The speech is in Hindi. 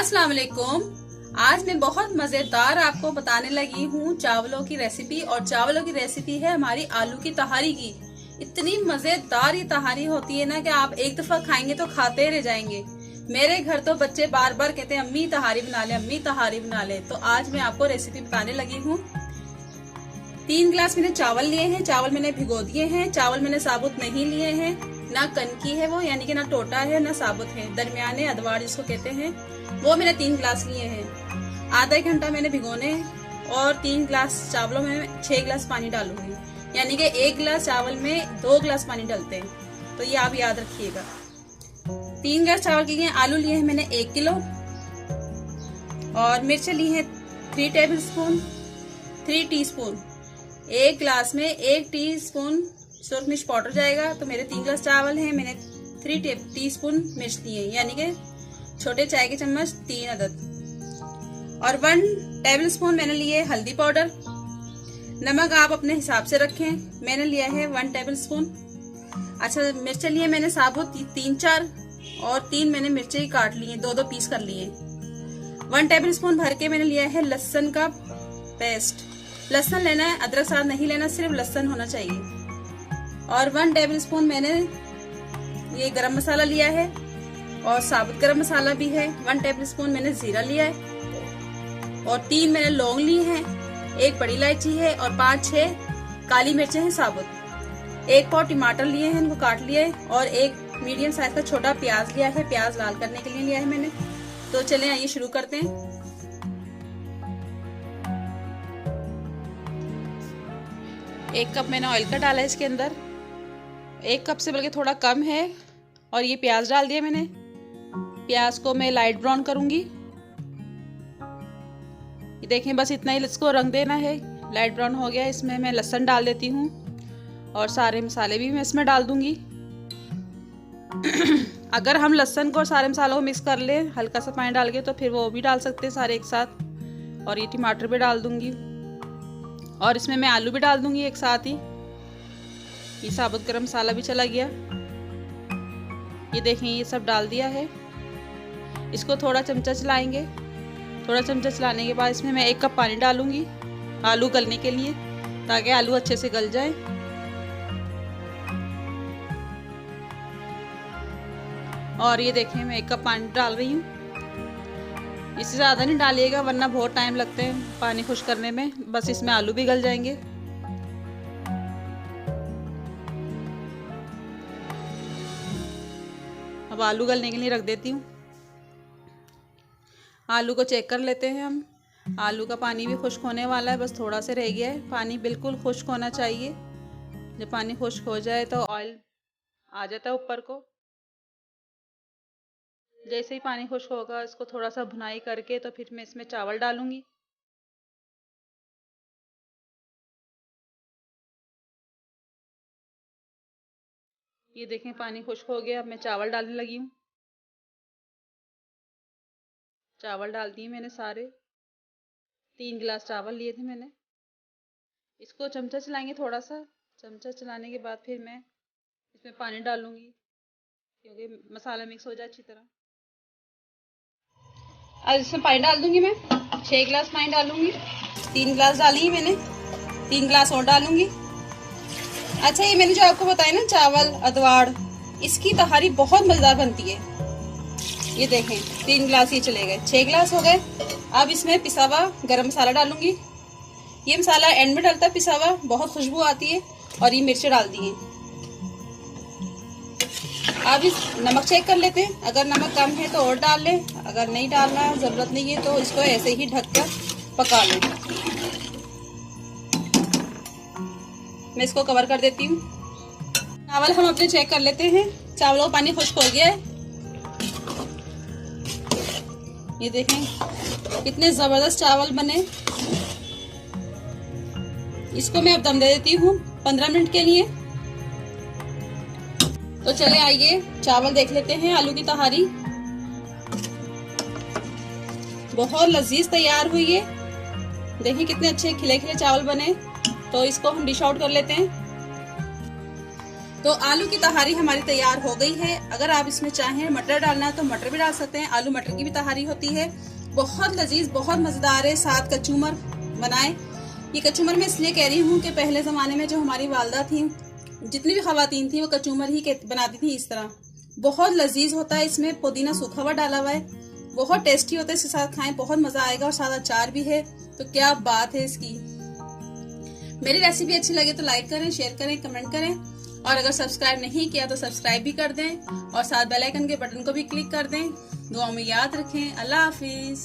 अस्सलाम वालेकुम। आज मैं बहुत मजेदार आपको बताने लगी हूँ चावलों की रेसिपी। और चावलों की रेसिपी है हमारी आलू की तहारी की। इतनी मजेदार ये तहारी होती है ना कि आप एक दफा खाएंगे तो खाते रह जाएंगे। मेरे घर तो बच्चे बार बार कहते हैं अम्मी तहारी बना ले, अम्मी तहारी बना ले। तो आज मैं आपको रेसिपी बताने लगी हूँ। 3 गिलास मैंने चावल लिए हैं। चावल मैंने भिगो दिए हैं। चावल मैंने साबुत नहीं लिए हैं, ना कनकी है वो, यानी कि ना टोटा है ना साबुत है, दरमियाने अदवार जिसको कहते हैं, वो मैंने 3 गिलास लिए हैं। आधा एक घंटा मैंने भिगोने और 3 गिलास चावलों में 6 गिलास पानी डालूंगी, यानी कि 1 गिलास चावल में 2 गिलास पानी डालते हैं। तो ये आप याद रखिएगा। 3 गिलास चावल के लिए आलू लिए हैं मैंने 1 किलो और मिर्च ली है 3 टेबल स्पून, 3 टीस्पून। 1 गिलास में 1 टीस्पून सूरख मिर्च पाउडर जाएगा। तो मेरे 3 गिलास चावल हैं, मैंने 3 टीस्पून मिर्च लिए, यानी कि छोटे चाय के चम्मच 3 अदद। और 1 टेबल स्पून मैंने लिए हल्दी पाउडर। नमक आप अपने हिसाब से रखें, मैंने लिया है 1 टेबल स्पून। अच्छा, मिर्च लिए मैंने साबुत 3-4 और 3 मैंने मिर्चें ही काट ली हैं, 2-2 पीस कर लिए। 1 टेबल स्पून भर के मैंने लिया है लहसुन का पेस्ट। लहसुन लेना है, अदरक साथ नहीं लेना, सिर्फ लहसुन होना चाहिए। और 1 टेबल स्पून मैंने ये गरम मसाला लिया है और साबुत गरम मसाला भी है। 1 टेबल स्पून मैंने जीरा लिया है और 3 मैंने लौंग ली हैं, 1 बड़ी इलायची है और 5-6 काली मिर्चें हैं साबुत। 1 पाव टमाटर लिए हैं, इनको काट लिया है और 1 मीडियम साइज का छोटा प्याज लिया है, प्याज लाल करने के लिए लिया है मैंने। तो चलें आइए शुरू करते हैं। एक कप मैंने ऑयल का डाला है इसके अंदर, 1 कप से बल्कि थोड़ा कम है। और ये प्याज डाल दिया मैंने। प्याज को मैं लाइट ब्राउन करूंगी। ये देखें, बस इतना ही इसको रंग देना है। लाइट ब्राउन हो गया। इसमें मैं लहसुन डाल देती हूँ और सारे मसाले भी मैं इसमें डाल दूंगी। अगर हम लहसुन को और सारे मसालों को मिक्स कर ले हल्का सा पानी डाल के, तो फिर वो भी डाल सकते हैं सारे एक साथ। और ये टमाटर भी डाल दूंगी और इसमें मैं आलू भी डाल दूंगी एक साथ ही। ये साबुत गरम मसाला भी चला गया। ये देखें, ये सब डाल दिया है। इसको थोड़ा चमचा चलाएंगे। थोड़ा चमचा चलाने के बाद इसमें मैं 1 कप पानी डालूंगी आलू गलने के लिए, ताकि आलू अच्छे से गल जाए। और ये देखें, मैं 1 कप पानी डाल रही हूँ। इससे ज़्यादा नहीं डालिएगा वरना बहुत टाइम लगते हैं पानी खुश करने में, बस इसमें आलू भी गल जाएंगे। अब आलू गलने के लिए रख देती हूँ। आलू को चेक कर लेते हैं हम। आलू का पानी भी खुश्क होने वाला है, बस थोड़ा सा रह गया है। पानी बिल्कुल खुश्क होना चाहिए। जब पानी खुश्क हो जाए तो ऑयल आ जाता है ऊपर को। जैसे ही पानी खुश्क होगा, इसको थोड़ा सा भुनाई करके तो फिर मैं इसमें चावल डालूंगी। ये देखें, पानी खुश्क हो गया। अब मैं चावल डालने लगी हूँ। चावल डाल दिए मैंने सारे। 3 गिलास चावल लिए थे मैंने। इसको चमचा चलाएंगे थोड़ा सा। चमचा चलाने के बाद फिर मैं इसमें पानी डालूंगी, क्योंकि मसाला मिक्स हो जाए अच्छी तरह। अब इसमें पानी डाल दूंगी मैं। 6 गिलास पानी डालूंगी। 3 गिलास डाली है मैंने, 3 गिलास और डालूंगी। अच्छा, ये मैंने जो आपको बताया ना चावल अदवाड़, इसकी तहारी बहुत मजेदार बनती है। ये देखें, 3 गिलास ये चले गए, 6 गिलास हो गए। अब इसमें पिसा हुआ गरम मसाला डालूंगी। ये मसाला एंड में डालता है, पिसा हुआ, बहुत खुशबू आती है। और ये मिर्चें डाल दी हैं। अब इस नमक चेक कर लेते हैं। अगर नमक कम है तो और डाल लें, अगर नहीं डालना है, जरूरत नहीं है, तो इसको ऐसे ही ढककर पका लें। मैं इसको कवर कर देती हूँ। चावल हम अपने चेक कर लेते हैं। चावलों का पानी खुश्क हो गया है। ये देखें कितने जबरदस्त चावल बने। इसको मैं अब दम दे देती हूँ 15 मिनट के लिए। तो चले आइए चावल देख लेते हैं। आलू की तहारी बहुत लजीज तैयार हुई है। देखिए कितने अच्छे खिले खिले चावल बने। तो इसको हम डिश आउट कर लेते हैं। तो आलू की तहारी हमारी तैयार हो गई है। अगर आप इसमें चाहें मटर डालना है तो मटर भी डाल सकते हैं। आलू मटर की भी तहारी होती है, बहुत लजीज, बहुत मजेदार है। साथ कचूमर बनाएं। ये कचूमर मैं इसलिए कह रही हूँ कि पहले जमाने में जो हमारी वालदा थी, जितनी भी खवातीन थी, वो कचूमर ही बनाती थी इस तरह। बहुत लजीज होता है, इसमें पुदीना सूखा हुआ डाला हुआ है, बहुत टेस्टी होता है। इसके साथ खाएं, बहुत मजा आएगा। और साथ अचार भी है, तो क्या बात है इसकी। मेरी रेसिपी अच्छी लगे तो लाइक करें, शेयर करें, कमेंट करें। और अगर सब्सक्राइब नहीं किया तो सब्सक्राइब भी कर दें और साथ बेल आइकन के बटन को भी क्लिक कर दें। दुआ में याद रखें। अल्लाह हाफिज।